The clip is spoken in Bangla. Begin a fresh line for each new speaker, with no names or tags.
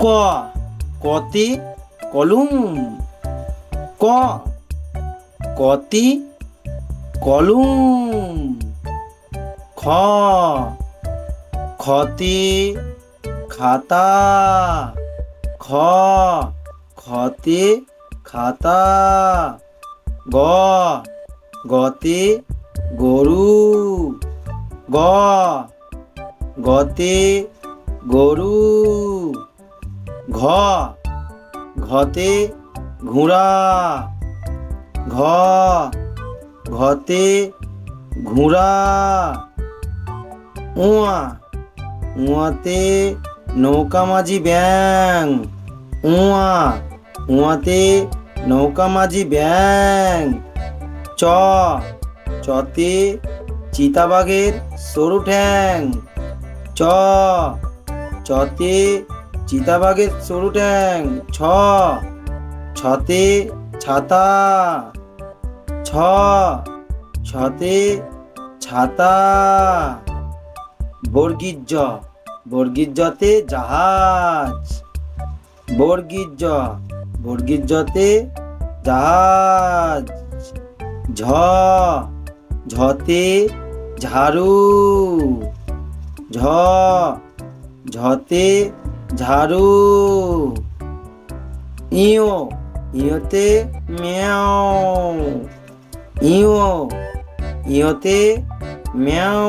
ক কতে কলম। ক কতে কলম। খ খতে খাতা। খ খতে খাতা। গ গতে গরু। গ গতে গরু। ঘ ঘতে ঘোড়া। ঘ ঘতে ঘোড়া। উয়া উয়াতে নৌকা মাঝি ব্যাং। উয়া উয়াতে নৌকা মাঝি ব্যাং। চ চতে চিতাবাঘের সরু ঠ্যাং। চ চতে চিতাবাঘের সরু ঠ্যাং। ছ ছতে ছাতা। ছ ছতে ছাতা। বর্গীর জ বর্গীর জতে জাহাজ। বর্গীর জ বর্গীর জতে জাহাজ। ঝ ঝতে ঝাড়ু। ঝ ঝতে ঝাড়ু। ইও ইওতে ম্যাও। ইও ইওতে ম্যাও।